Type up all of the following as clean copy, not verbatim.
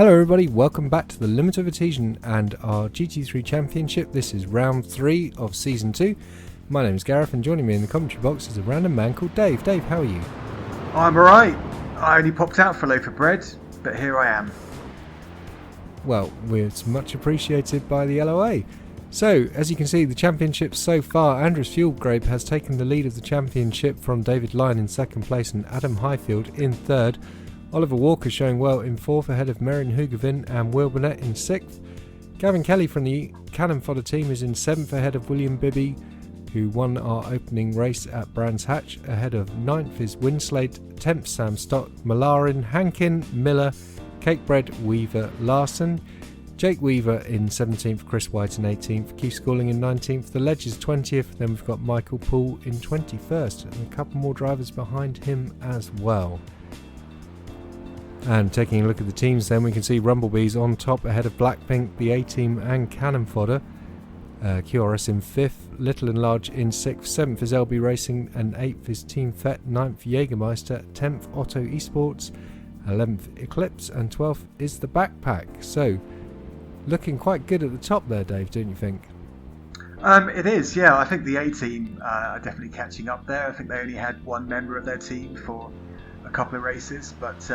Hello everybody, welcome back to the Limit of Adhesion and our GT3 Championship. This is round 3 of Season 2. My name is Gareth and joining me in the commentary box is a random man called Dave. Dave, how are you? I'm alright. I only popped out for a loaf of bread, but here I am. Well, it's much appreciated by the LOA. So, as you can see, the championship so far, Andrews Fuelgrabe has taken the lead of the championship from David Lyon in second place and Adam Highfield in third. Oliver Walker showing well in fourth ahead of Merrin Hugavin and Will Burnett in sixth. Gavin Kelly from the Cannon Fodder team is in seventh ahead of William Bibby, who won our opening race at Brands Hatch. Ahead of ninth is Winslade, 10th Sam Stott, Malarin, Hankin, Miller, Cakebread, Weaver, Larson. Jake Weaver in 17th, Chris White in 18th, Keith Schooling in 19th, The Ledge is 20th, then we've got Michael Poole in 21st, and a couple more drivers behind him as well. And taking a look at the teams then, we can see Rumblebees on top ahead of Blackpink, the A-Team and Cannon Fodder. QRS in 5th, Little and Large in 6th, 7th is LB Racing and 8th is Team Fett, 9th Jägermeister, 10th Otto Esports, 11th Eclipse and 12th is the Backpack. So, looking quite good at the top there, Dave, don't you think? It is, yeah. I think the A-Team are definitely catching up there. I think they only had one member of their team for a couple of races, but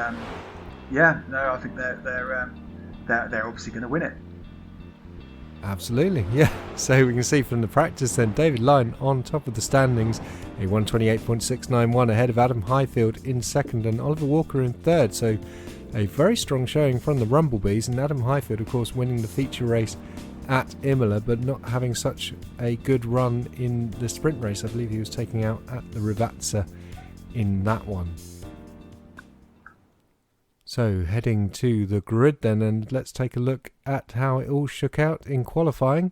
yeah, no, I think they're obviously going to win it. Absolutely, yeah. So we can see from the practice then, David Lyon on top of the standings, a 128.691 ahead of Adam Highfield in second and Oliver Walker in third. So a very strong showing from the Rumblebees, and Adam Highfield, of course, winning the feature race at Imola, but not having such a good run in the sprint race. I believe he was taking out at the Rivazza in that one. So heading to the grid then, and let's take a look at how it all shook out in qualifying.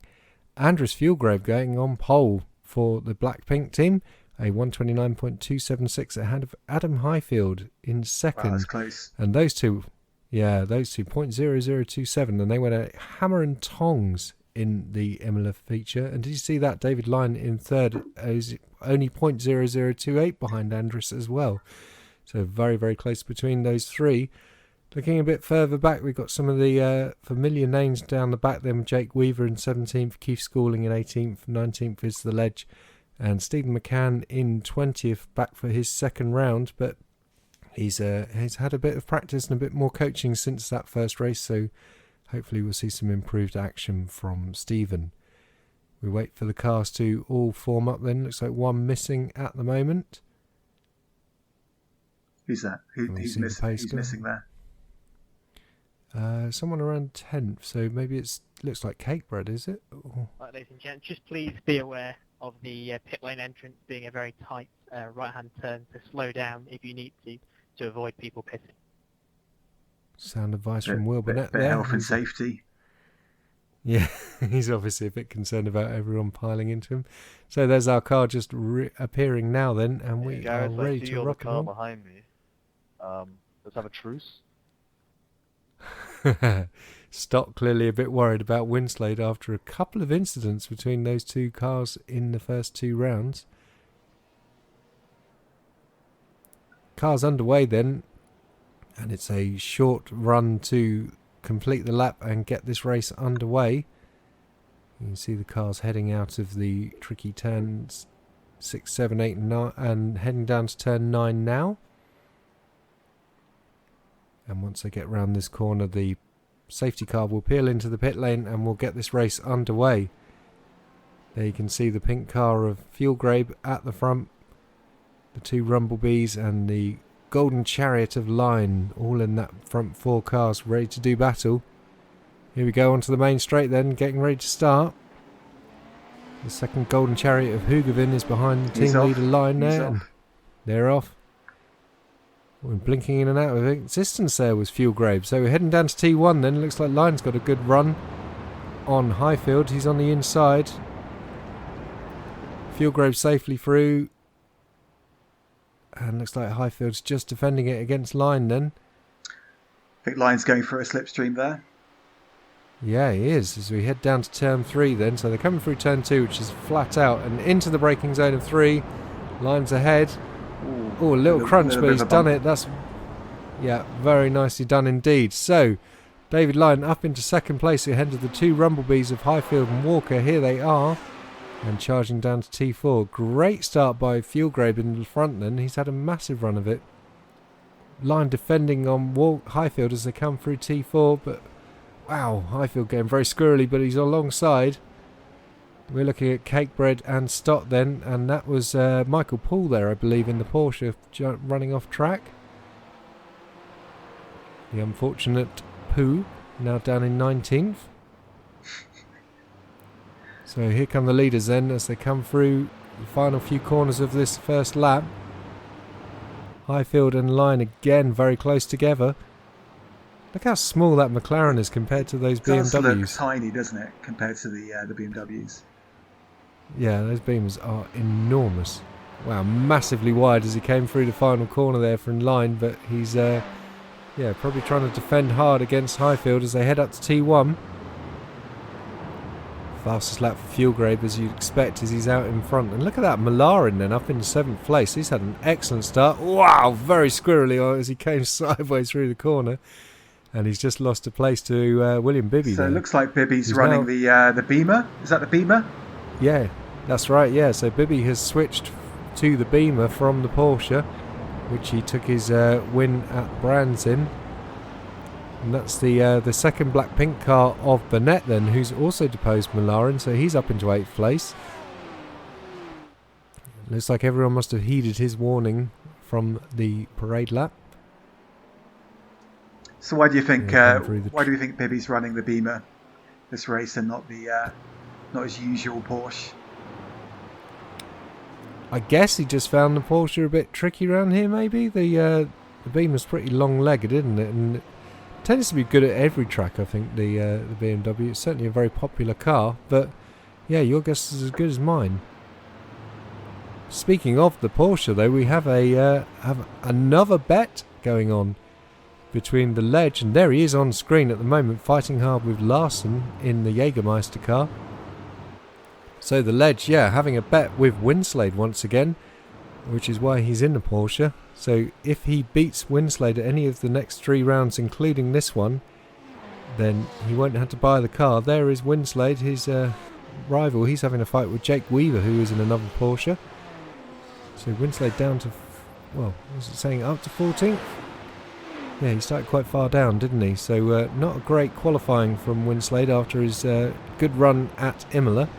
Andrews Fuelgrabe going on pole for the Blackpink team, a 129.276 ahead of Adam Highfield in second. Wow, that's close. And those two 0.0027, and they went at hammer and tongs in the Imola feature. And did you see that? David Lyon in third is only 0.0028 behind Andrews as well. So very, very close between those three. Looking a bit further back, we've got some of the familiar names down the back then. Jake Weaver in 17th, Keith Schooling in 18th, 19th is The Ledge, and Stephen McCann in 20th, back for his second round. But he's had a bit of practice and a bit more coaching since that first race, so hopefully we'll see some improved action from Stephen. We wait for the cars to all form up then. Looks like one missing at the moment. Who's that? Who's missing there? Someone around 10th, so maybe looks like Cakebread, is it? Right, ladies and gents, just please be aware of the pit lane entrance being a very tight right-hand turn, to slow down if you need to avoid people pitting. Sound advice from Will Burnett there. Health and safety. Yeah, he's obviously a bit concerned about everyone piling into him. So there's our car just appearing now then, and we are ready to rock and roll. Behind me. Let's have a truce. Stott clearly a bit worried about Winslade after a couple of incidents between those two cars in the first two rounds. Car's underway then, and it's a short run to complete the lap and get this race underway. You can see the cars heading out of the tricky turns 6, 7, 8 and 9 and heading down to turn 9 now. And once they get round this corner, the safety car will peel into the pit lane and we'll get this race underway. There you can see the pink car of Fuelgrabe at the front, the two Rumblebees and the golden chariot of Lyon, all in that front four cars ready to do battle. Here we go onto the main straight then, getting ready to start. The second golden chariot of Hugavin is behind the team leader Lyon there. And they're off. We're blinking in and out of existence there was Fuelgrabe. So we're heading down to T1 then. Looks like Lyon's got a good run on Highfield. He's on the inside. Fuelgrabe safely through. And looks like Highfield's just defending it against Lyon then. I think Lyon's going for a slipstream there. Yeah, he is. As we head down to turn 3 then. So they're coming through turn 2, which is flat out. And into the braking zone of 3. Lyon's ahead. Oh, a little crunch, but he's done it. That's, yeah, very nicely done indeed. So, David Lyon up into second place ahead of the two Rumblebees of Highfield and Walker. Here they are. And charging down to T4. Great start by Fuelgrabe in the front then. He's had a massive run of it. Lyon defending on Highfield as they come through T4. But wow, Highfield getting very squirrely, but he's alongside. We're looking at Cakebread and Stott then. And that was Michael Poole there, I believe, in the Porsche running off track. The unfortunate Pooh now down in 19th. So here come the leaders then as they come through the final few corners of this first lap. Highfield and Lyon again very close together. Look how small that McLaren is compared to those BMWs. It does look tiny, doesn't it, compared to the BMWs? Yeah, those beams are enormous. Wow, massively wide as he came through the final corner there from Lyon, but he's probably trying to defend hard against Highfield as they head up to T1. Fastest lap for Fuelgrabe, as you'd expect, as he's out in front. And look at that, Malarin then up in 7th place. He's had an excellent start. Wow, very squirrely as he came sideways through the corner. And he's just lost a place to William Bibby. So there. It looks like Bibby's running the Beamer. Is that the Beamer? Yeah, that's right, yeah. So Bibby has switched to the Beamer from the Porsche, which he took his win at Brands in. And that's the second black pink car of Burnett then, who's also deposed Malarin, so he's up into 8th place. Looks like everyone must have heeded his warning from the parade lap. So why do you think Bibby's running the Beamer this race and not his usual Porsche? I guess he just found the Porsche a bit tricky around here maybe. The Beamer's pretty long-legged, isn't it? And tends to be good at every track, I think, the BMW. It's certainly a very popular car, but yeah, your guess is as good as mine. Speaking of the Porsche, though, we have another bet going on between the Ledge, and there he is on screen at the moment, fighting hard with Larson in the Jägermeister car. So the Ledge, having a bet with Winslade once again, which is why he's in the Porsche. So if he beats Winslade at any of the next 3 rounds, including this one, then he won't have to buy the car. There is Winslade, his rival. He's having a fight with Jake Weaver, who is in another Porsche. So Winslade down to, was it saying up to 14th? Yeah, he started quite far down, didn't he? So not a great qualifying from Winslade after his good run at Imola.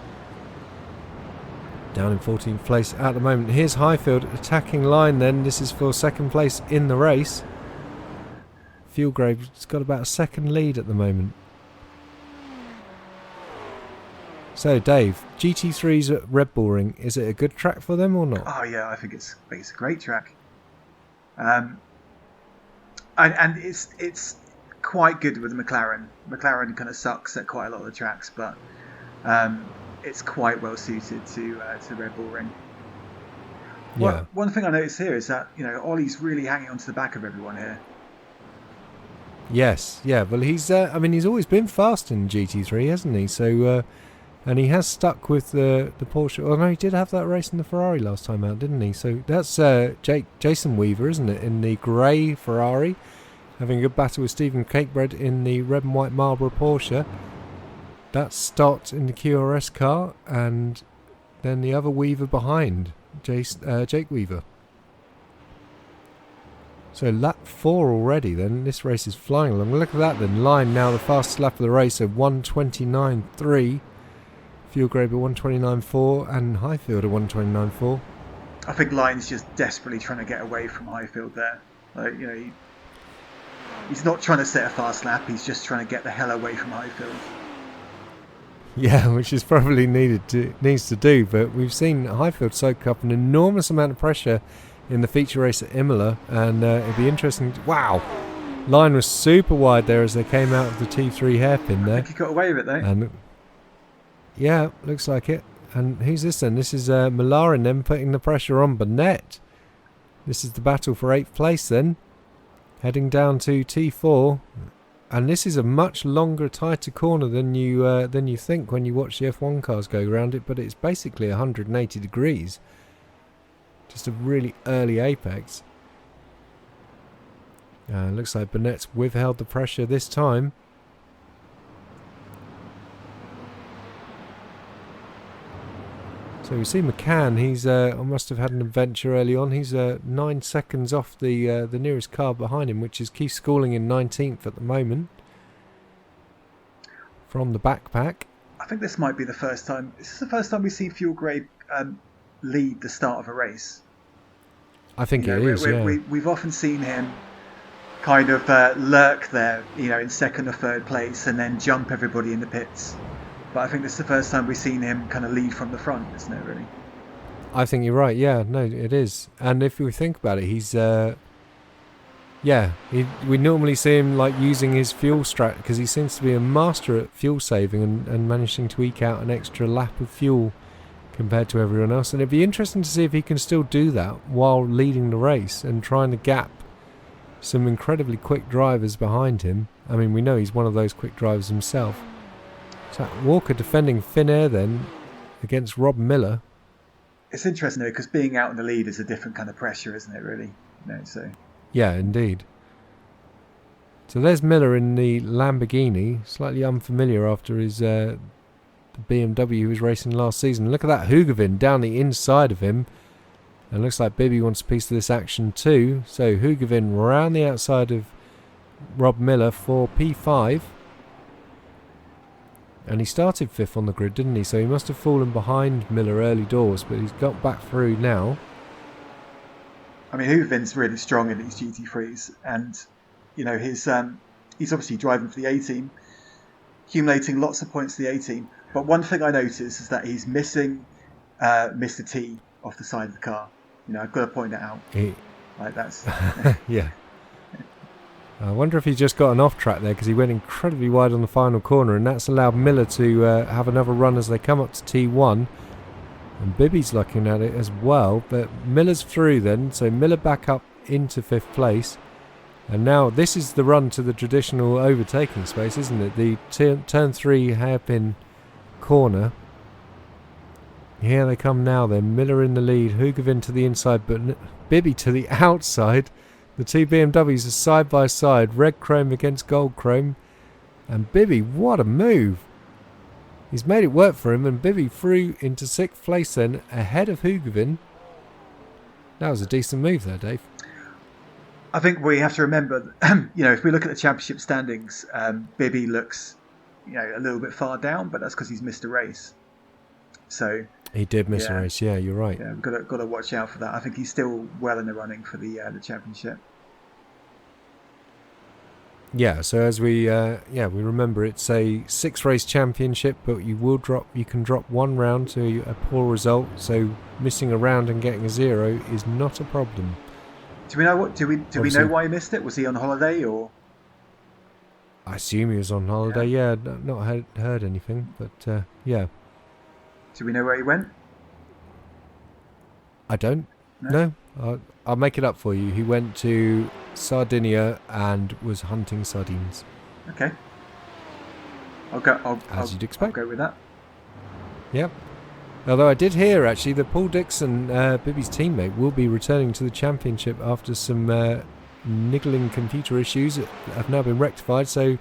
Down in 14th place at the moment. Here's Highfield attacking Lyon then. This is for second place in the race. Fuelgrave's got about a second lead at the moment. So Dave, GT3's at Red Bull Ring. Is it a good track for them or not? Oh yeah, I think it's a great track. And it's quite good with the McLaren. McLaren kind of sucks at quite a lot of the tracks, but it's quite well suited to Red Bull Ring. Yeah. One thing I noticed here is that Ollie's really hanging onto the back of everyone here. Yes, yeah. Well, he's he's always been fast in GT3, hasn't he? So and he has stuck with the Porsche. Oh no, he did have that race in the Ferrari last time out, didn't he? So that's Jason Weaver, isn't it, in the grey Ferrari, having a good battle with Stephen Cakebread in the red and white Marlboro Porsche. That's Stott in the QRS car, and then the other Weaver behind, Jake Weaver. So lap 4 already then. This race is flying along. Look at that then. Lyon now the fastest lap of the race at 1:29.3. Fuelgrabe at 1:29.4 and Highfield at 1:29.4. I think Lyon's just desperately trying to get away from Highfield there. He's not trying to set a fast lap. He's just trying to get the hell away from Highfield. Yeah, which is probably needs to do. But we've seen Highfield soak up an enormous amount of pressure in the feature race at Imola, and it'd be interesting. Wow, Lyon was super wide there as they came out of the T3 hairpin there. I think he got away with it though. And yeah, looks like it. And who's this then? This is Malarin then putting the pressure on Burnett. This is the battle for 8th place then, heading down to T4. And this is a much longer, tighter corner than you think when you watch the F1 cars go around it. But it's basically 180 degrees. Just a really early apex. Looks like Burnett's withheld the pressure this time. So we see McCann. He's must have had an adventure early on. He's 9 seconds off the nearest car behind him, which is Keith Schooling in 19th at the moment from the backpack. I think this might be the first time. Is this the first time we see Fuel Grade lead the start of a race? I think it is. We've often seen him kind of lurk there, in second or third place, and then jump everybody in the pits. But I think this is the first time we've seen him kind of lead from the front, isn't it, really? I think you're right, yeah. No, it is. And if we think about it, he's... we normally see him like using his fuel strat, because he seems to be a master at fuel saving and managing to eke out an extra lap of fuel compared to everyone else. And it'd be interesting to see if he can still do that while leading the race and trying to gap some incredibly quick drivers behind him. I mean, we know he's one of those quick drivers himself. So Walker defending thin air then against Rob Miller. It's interesting though, because being out in the lead is a different kind of pressure, isn't it, really? So yeah, indeed. So there's Miller in the Lamborghini, slightly unfamiliar after his the BMW he was racing last season. Look at that Hugavin down the inside of him. And looks like Bibby wants a piece of this action too. So Hugavin round the outside of Rob Miller for P5. And he started 5th on the grid, didn't he? So he must have fallen behind Miller early doors, but he's got back through now. I mean, Hoovin's really strong in these GT3s, and he's obviously driving for the A team, accumulating lots of points for the A team. But one thing I noticed is that he's missing Mr. T off the side of the car. I've got to point that out. That's yeah. I wonder if he just got an off track there, because he went incredibly wide on the final corner, and that's allowed Miller to have another run as they come up to T1. And Bibby's looking at it as well, but Miller's through then, so Miller back up into 5th place. And now this is the run to the traditional overtaking space, isn't it? The turn 3 hairpin corner. Here they come now then. Miller in the lead, Hugavin to the inside, but Bibby to the outside. The two BMWs are side by side, red chrome against gold chrome. And Bibby, what a move. He's made it work for him, and Bibby through into 6th place then, ahead of Hugavin. That was a decent move there, Dave. I think we have to remember, if we look at the championship standings, Bibby looks, a little bit far down, but that's because he's missed a race. So he did miss a race, yeah, you're right. Yeah, we've got to watch out for that. I think he's still well in the running for the championship. Yeah, so as we remember, it's a 6-race championship, but you can drop one round to a poor result. So missing a round and getting a 0 is not a problem. Do we know we know why he missed it? Was he on holiday or? I assume he was on holiday. Yeah, not heard anything, but yeah. Do we know where he went? I don't. No. I'll make it up for you. He went to Sardinia and was hunting sardines. Okay. I'll go. As you'd expect. I'll go with that. Yep. Although I did hear actually that Paul Dixon, Bibby's teammate, will be returning to the championship after some niggling computer issues that have now been rectified. So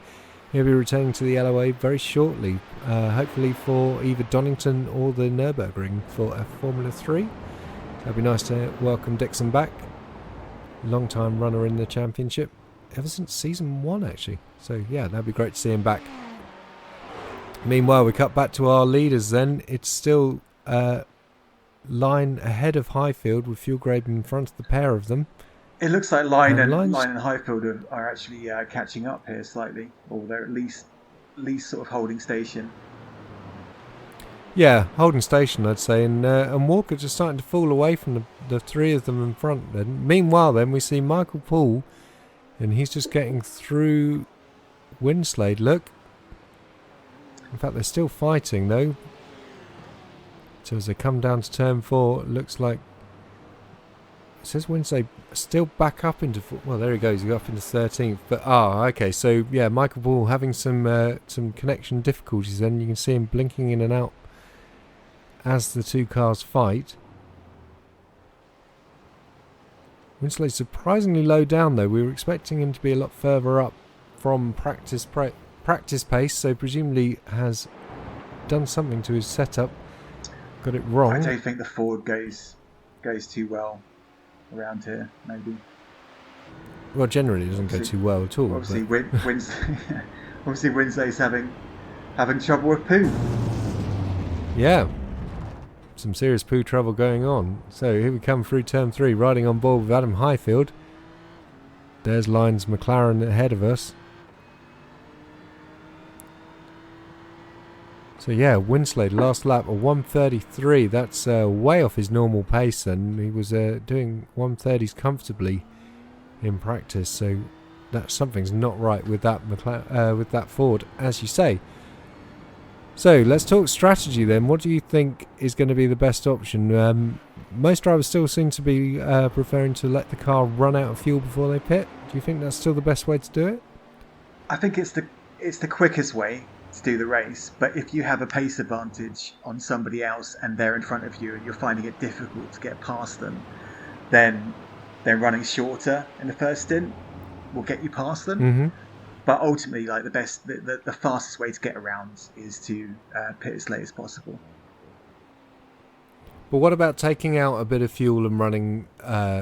he'll be returning to the LOA very shortly, hopefully for either Donington or the Nürburgring for a Formula 3. That'd be nice to welcome Dixon back. Long-time runner in the championship, ever since season 1 actually. So yeah, that'd be great to see him back. Meanwhile, we cut back to our leaders then. It's still Line ahead of Highfield with Fuel Grade in front of the pair of them. It looks like Line and Highfield are actually catching up here slightly, or they're at least sort of holding station. Yeah, holding station, I'd say, and Walker just starting to fall away from the three of them in front. Then, meanwhile, then we see Michael Poole, and he's just getting through Winslade. Look, in fact, they're still fighting though. So as they come down to turn 4, it looks like it says Winslade still back up into. Well, there he goes. He's up into 13th. But okay. So yeah, Michael Poole having some connection difficulties. Then you can see him blinking in and out as the two cars fight. Winslade's surprisingly low down though. We were expecting him to be a lot further up from practice pace, so presumably has done something to his setup. got it wrong. I don't think the Ford goes too well around here. Maybe. Well, generally it doesn't go too well at all. Obviously, obviously Wednesday's having trouble with poo. Yeah. Some serious poo trouble going on. So here we come through turn 3, riding on board with Adam Highfield. There's Lyons McLaren ahead of us. So yeah, Winslade last lap of 1:33. That's way off his normal pace then. He was doing 1:30s comfortably in practice. So something's not right with that with that Ford, as you say. So let's talk strategy then. What do you think is going to be the best option? Most drivers still seem to be preferring to let the car run out of fuel before they pit. Do you think that's still the best way to do it? I think it's the quickest way to do the race, but if you have a pace advantage on somebody else and they're in front of you and you're finding it difficult to get past them, then running shorter in the first stint will get you past them. Mm-hmm. But ultimately, like the fastest way to get around is to pit as late as possible. But what about taking out a bit of fuel and running,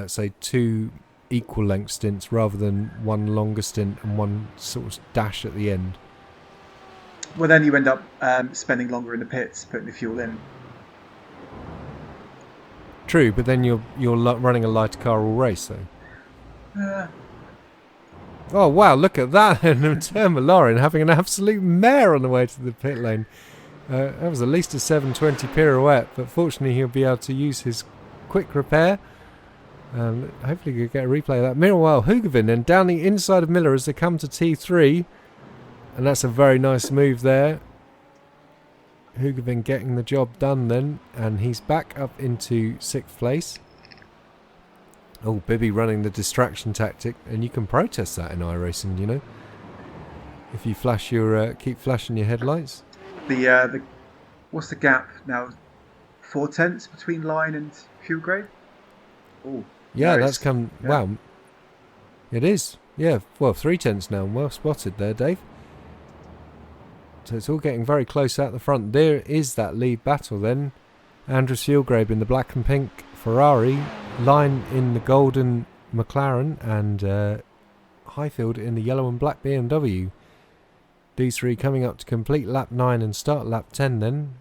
say, 2 equal length stints rather than one longer stint and one sort of dash at the end? Well, then you end up spending longer in the pits, putting the fuel in. True, but then you're running a lighter car all race, though. Oh wow! Look at that! And Termalorin having an absolute mare on the way to the pit lane. That was at least a 720 pirouette, but fortunately he'll be able to use his quick repair. Hopefully we'll get a replay of that. Meanwhile, Hugavin then down the inside of Miller as they come to T3. And that's a very nice move there. Hugavin getting the job done then. And he's back up into 6th place. Oh, Bibby running the distraction tactic. And you can protest that in iRacing, you know. If you flash your, keep flashing your headlights. The what's the gap now? 4/10 between line and fuel grade? Oh. Yeah, nice. that's come... Yeah. Wow. It is. Yeah, well, 3/10 now. Well spotted there, Dave. So it's all getting very close out the front. There is that lead battle then. Andres Fieldgrave in the black and pink Ferrari. Line in the golden McLaren. And Highfield in the yellow and black BMW. These three coming up to complete lap 9 and start lap 10 then.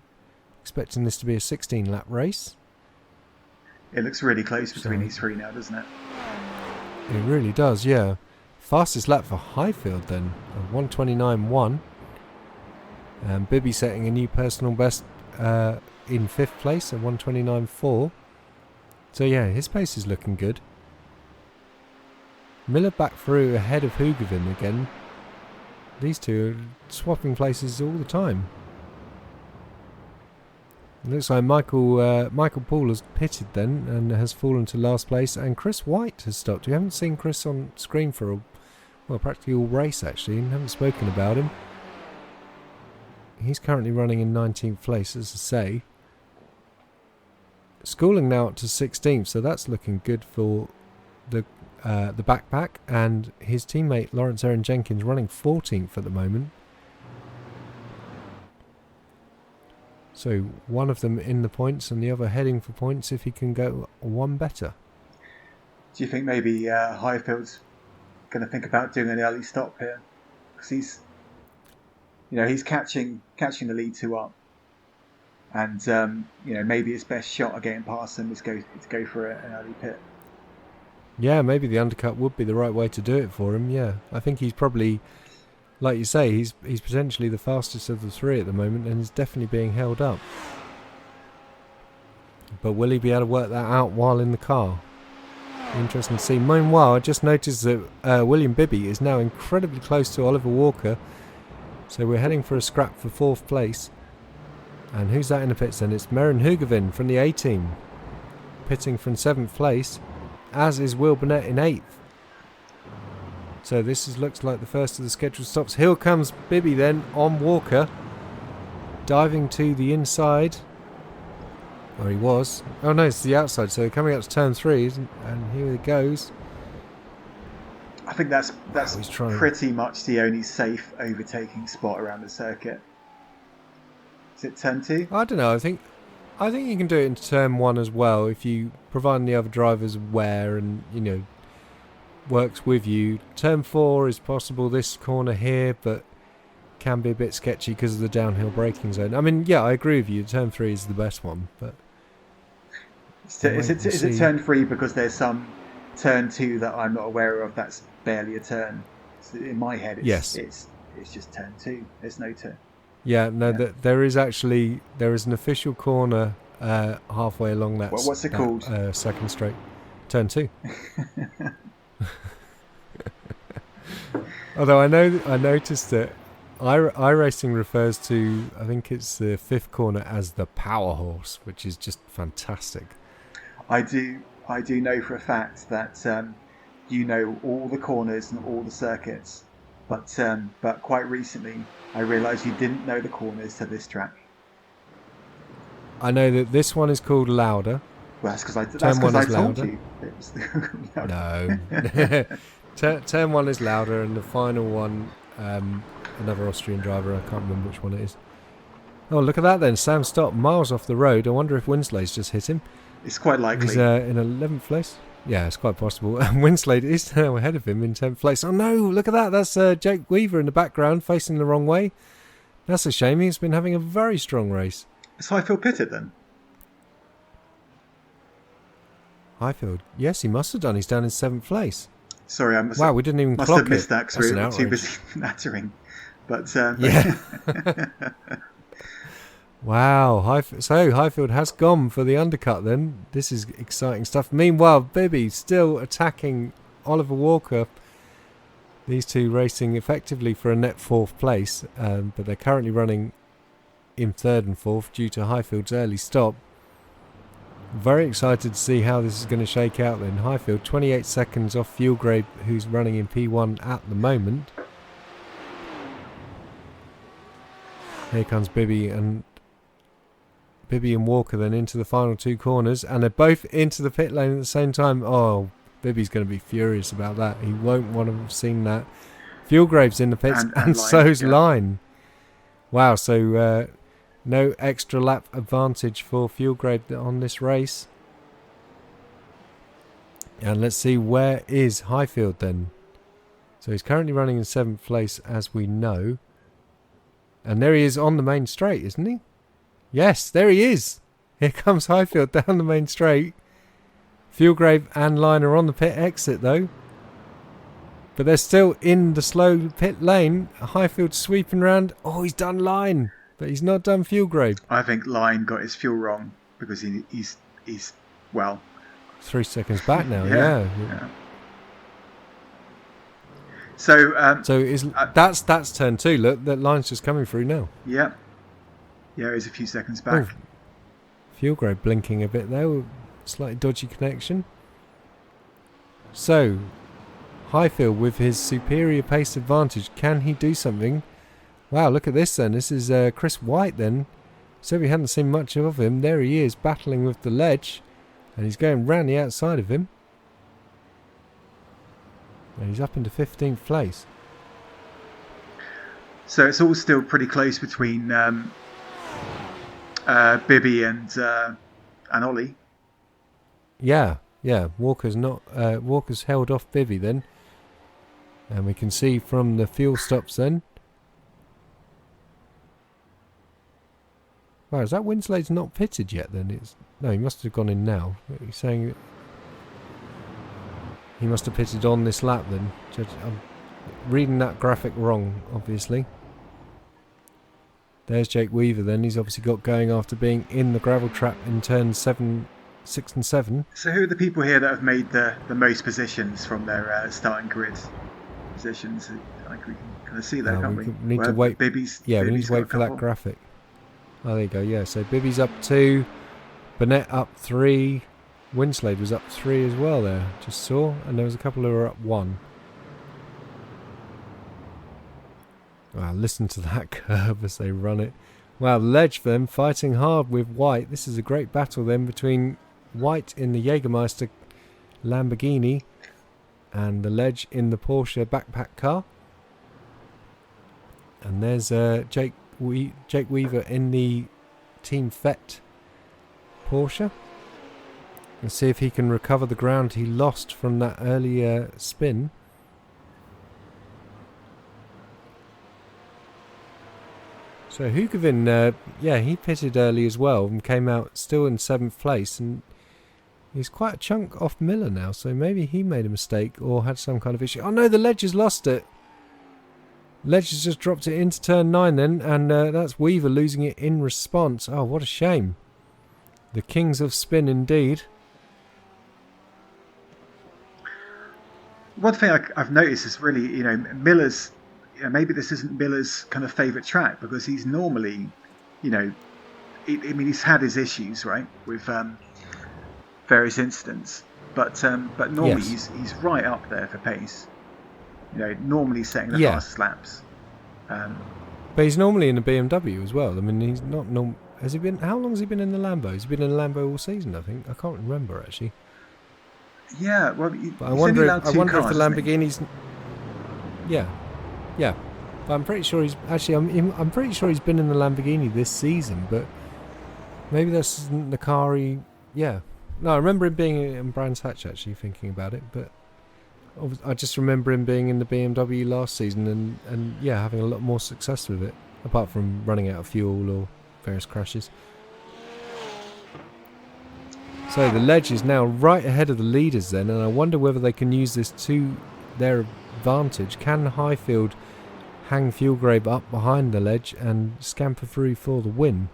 Expecting this to be a 16-lap race. It looks really close between these three now, doesn't it? It really does, yeah. Fastest lap for Highfield then, 1:29.1. And Bibby setting a new personal best in 5th place at 1:29.4. So yeah, his pace is looking good. Miller back through ahead of Hugavin again. These two are swapping places all the time. It looks like Michael Paul has pitted then and has fallen to last place, and Chris White has stopped. We haven't seen Chris on screen for practically all race actually, and haven't spoken about him. He's currently running in 19th place, as I say. Schooling now up to 16th, so that's looking good for the backpack, and his teammate Lawrence Aaron Jenkins running 14th at the moment. So one of them in the points and the other heading for points if he can go one better. Do you think maybe Highfield's going to think about doing an early stop here? Because he's catching the lead 2 up, and maybe his best shot at getting past them is to go for an early pit. Yeah, maybe the undercut would be the right way to do it for him. Yeah, I think he's probably, like you say, he's potentially the fastest of the three at the moment, and is definitely being held up. But will he be able to work that out while in the car? Interesting to see. Meanwhile, I just noticed that William Bibby is now incredibly close to Oliver Walker. So we're heading for a scrap for 4th place. And who's that in the pits then? It's Merrin Hugavin from the A team, pitting from 7th place, as is Will Burnett in 8th. So this looks like the first of the scheduled stops. Here comes Bibby then on Walker, diving to the inside. Or he was. Oh no, it's the outside. So coming up to turn 3, and here he goes. I think that's pretty much the only safe overtaking spot around the circuit. Is it turn 2? I don't know. I think you can do it in turn 1 as well if you provide the other drivers aware and, you know, works with you. Turn 4 is possible this corner here, but can be a bit sketchy because of the downhill braking zone. I mean, yeah, I agree with you. Turn 3 is the best one, but is it turn 3 because there's some turn 2 that I'm not aware of that's barely a turn? So in my head, it's just turn 2. There's no turn. Yeah, no, there is an official corner halfway along that. Well, what's it called? Second straight, turn 2. Although I noticed that iRacing refers to, I think it's the 5th corner, as the power horse, which is just fantastic. I do know for a fact that you know all the corners and all the circuits, but quite recently I realised you didn't know the corners to this track. I know that this one is called Louder. Well, that's because I told you. It was No. Turn 1 is Louder, and the final one, another Austrian driver, I can't remember which one it is. Oh, look at that then. Sam stopped miles off the road. I wonder if Winslay's just hit him. It's quite likely. He's in 11th place. Yeah, it's quite possible. And Winslade is now ahead of him in 10th place. Oh no, look at that. That's Jake Weaver in the background facing the wrong way. That's a shame. He's been having a very strong race. Is Highfield pitted then? Highfield? Yes, he must have done. He's down in 7th place. Sorry, I we didn't even must clock have missed it. that because we were too busy nattering. But yeah. Wow. Highfield has gone for the undercut then. This is exciting stuff. Meanwhile, Bibby still attacking Oliver Walker. These two racing effectively for a net 4th place, but they're currently running in 3rd and 4th due to Highfield's early stop. Very excited to see how this is going to shake out then. Highfield 28 seconds off Fuelgrave, who's running in P1 at the moment. Here comes Bibby and Walker then into the final 2 corners, and they're both into the pit lane at the same time. Oh, Bibby's going to be furious about that. He won't want to have seen that. Fuelgrave's in the pits, and so's Line. Wow, so no extra lap advantage for Fuelgrave on this race. And let's see, where is Highfield then? So he's currently running in 7th place, as we know. And there he is on the main straight, isn't he? Yes, there he is. Here comes Highfield down the main straight. Fuelgrave and Line are on the pit exit though. But they're still in the slow pit lane. Highfield sweeping round. Oh, he's done Line, but he's not done Fuelgrave. I think Line got his fuel wrong because he's 3 seconds back now. Yeah. So that's turn 2. Look, that Line's just coming through now. Yeah, he's a few seconds back. Oh, Fuelgrave blinking a bit there. Slightly dodgy connection. So Highfield with his superior pace advantage, can he do something? Wow, look at this then. This is Chris White then. So we hadn't seen much of him. There he is battling with the ledge, and he's going round the outside of him. And he's up into 15th place. So it's all still pretty close between Bibby and Ollie. Yeah. Walker's held off Bibby then, and we can see from the fuel stops then. Wow, is that Winslade's not pitted yet then? No, he must have gone in now. He's saying he must have pitted on this lap then. I'm reading that graphic wrong, obviously. There's Jake Weaver then. He's obviously got going after being in the gravel trap in turns 7, 6 and 7. So who are the people here that have made the most positions from their starting grid positions? I think we can kind of see that, can't we? Need to wait. Bibby's we need to wait for that graphic. Oh, there you go. Yeah, so Bibby's up 2, Burnett up 3, Winslade was up 3 as well there, just saw, and there was a couple who were up 1. Wow, listen to that curve as they run it. Wow, Ledge for them fighting hard with White. This is a great battle then between White in the Jägermeister Lamborghini and the Ledge in the Porsche backpack car. And there's Jake Weaver in the Team Fett Porsche. And see if he can recover the ground he lost from that earlier spin. So Hugavin, he pitted early as well and came out still in 7th place, and he's quite a chunk off Miller now, so maybe he made a mistake or had some kind of issue. Oh no, the Ledge has lost it. Ledge has just dropped it into turn 9 then, and that's Weaver losing it in response. Oh, what a shame. The kings of spin indeed. One thing I've noticed is really, Miller's, maybe this isn't Miller's kind of favourite track, because he's normally, he's had his issues, right, with various incidents, but normally he's right up there for pace. Normally setting the fastest laps. But he's normally in a BMW as well. I mean, he's not normal. Has he been? How long has he been in the Lambo? Has he been in the Lambo all season? I think I can't remember actually. Yeah, well, but I wonder if the Lamborghinis. Yeah. But I'm pretty sure he's actually. I'm pretty sure he's been in the Lamborghini this season, but maybe that's the car he. Yeah. No, I remember him being in Brands Hatch actually. Thinking about it, but I just remember him being in the BMW last season and having a lot more success with it, apart from running out of fuel or various crashes. So the Ledge is now right ahead of the leaders then, and I wonder whether they can use this to their advantage. Can Highfield hang Fuelgrabe up behind the Ledge and scamper through for the win?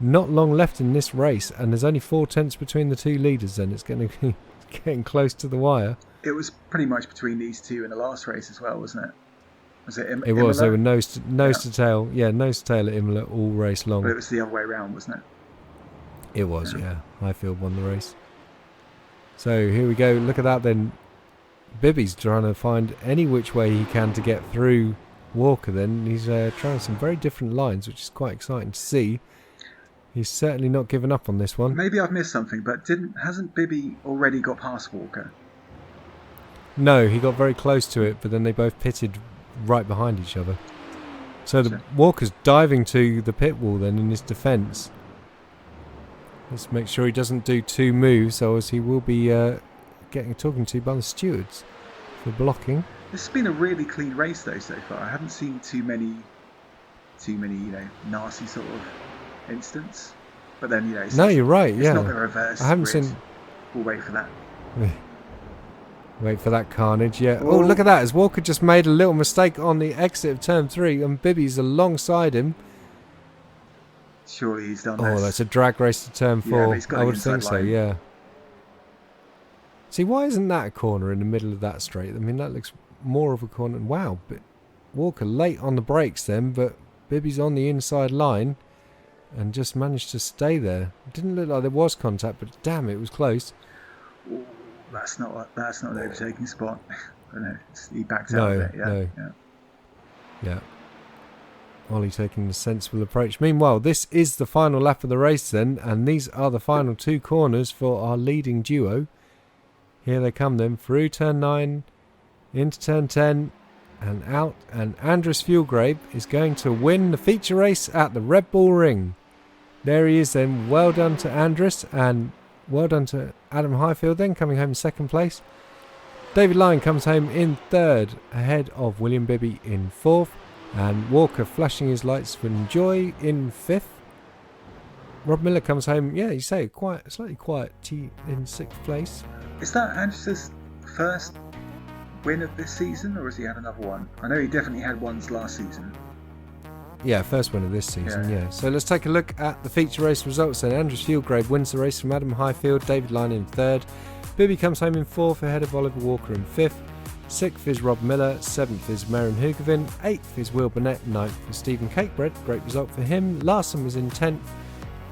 Not long left in this race, and there's only 4 tenths between the two leaders then. It's going to be getting close to the wire. It was pretty much between these two in the last race as well, wasn't it? Was it It was. They were nose to tail. Yeah, nose to tail at Imola all race long. But it was the other way around, wasn't it? It was, yeah. Highfield won the race. So here we go. Look at that then. Bibby's trying to find any which way he can to get through Walker then. He's trying some very different lines, which is quite exciting to see. He's certainly not given up on this one. Maybe I've missed something, but hasn't Bibby already got past Walker? No, he got very close to it, but then they both pitted right behind each other. So the Walker's diving to the pit wall then in his defence. Let's make sure he doesn't do 2 moves, or as he will be talking to by the stewards for blocking. This has been a really clean race though so far. I haven't seen too many nasty sort of incidents. But then no, you're right. It's not the reverse. I haven't seen. We'll wait for that. Wait for that carnage, yeah. Oh, look at that, as Walker just made a little mistake on the exit of turn 3 and Bibby's alongside him. Surely he's done this. Oh, that's a drag race to turn 4. Yeah, I would think so, yeah. See, why isn't that a corner in the middle of that straight? I mean, that looks more of a corner. Wow, but Walker late on the brakes then, but Bibby's on the inside line and just managed to stay there. It didn't look like there was contact, but damn, it was close. Ooh, that's not an overtaking spot. I know, he backed out of it. Yeah. Ollie taking the sensible approach. Meanwhile, this is the final lap of the race then, and these are the final 2 corners for our leading duo. Here they come then, through turn 9, into turn 10, and out, and Andres Fuelgrabe is going to win the feature race at the Red Bull Ring. There he is then. Well done to Andres, and well done to Adam Highfield then, coming home in 2nd place. David Lyon comes home in 3rd, ahead of William Bibby in 4th. And Walker flashing his lights for Enjoy in 5th. Rob Miller comes home, you say, slightly quiet in 6th place. Is that Andres' first win of this season, or has he had another one? I know he definitely had ones last season. Yeah, first win of this season, yeah. So let's take a look at the feature race results then. Andres Fuelgrabe wins the race from Adam Highfield, David Lyon in 3rd. Bibby comes home in 4th, ahead of Oliver Walker in 5th. 6th is Rob Miller, 7th is Marion Hugavin, 8th is Will Burnett, 9th is Stephen Cakebread, great result for him. Larson was in 10th,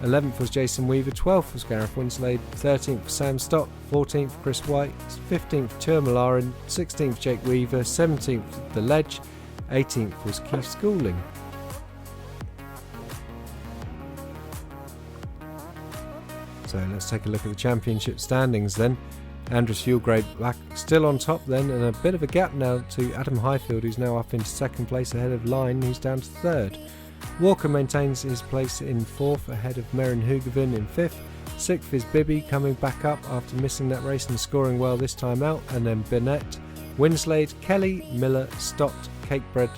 11th was Jason Weaver, 12th was Gareth Winslade, 13th was Sam Stott, 14th Chris White, 15th Turmalarin, 16th Jake Weaver, 17th The Ledge, 18th was Keith Schooling. So let's take a look at the championship standings then. Andres Fuelgrabe back still on top then, and a bit of a gap now to Adam Highfield, who's now up into 2nd place ahead of Lyon, who's down to 3rd. Walker maintains his place in 4th ahead of Marion Hugavin in 5th. 6th is Bibby coming back up after missing that race and scoring well this time out, and then Burnett, Winslade, Kelly, Miller, Stott, Cakebread,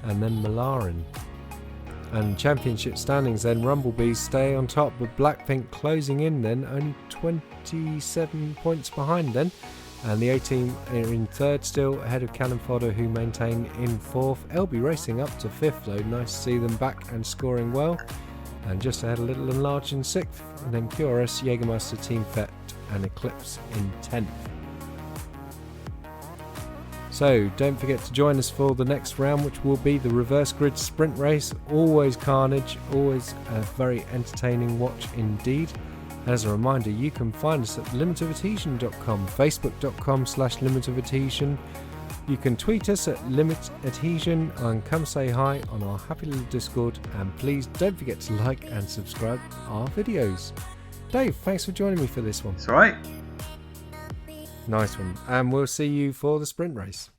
and then Malarin. And championship standings then, Rumblebees stay on top, but Blackpink closing in then, only 27 points behind then. And the A-Team are in 3rd still, ahead of Cannon Fodder, who maintain in 4th. LB Racing up to 5th though, nice to see them back and scoring well. And just ahead a Little Enlarged in 6th, and then QRS, Jägermeister, Team Fett and Eclipse in 10th. So don't forget to join us for the next round, which will be the reverse grid sprint race. Always carnage, always a very entertaining watch indeed. As a reminder, you can find us at limitofadhesion.com, facebook.com/limitofadhesion. You can tweet us at limitadhesion and come say hi on our happy little Discord. And please don't forget to like and subscribe our videos. Dave, thanks for joining me for this one. It's all right. Nice one. And we'll see you for the sprint race.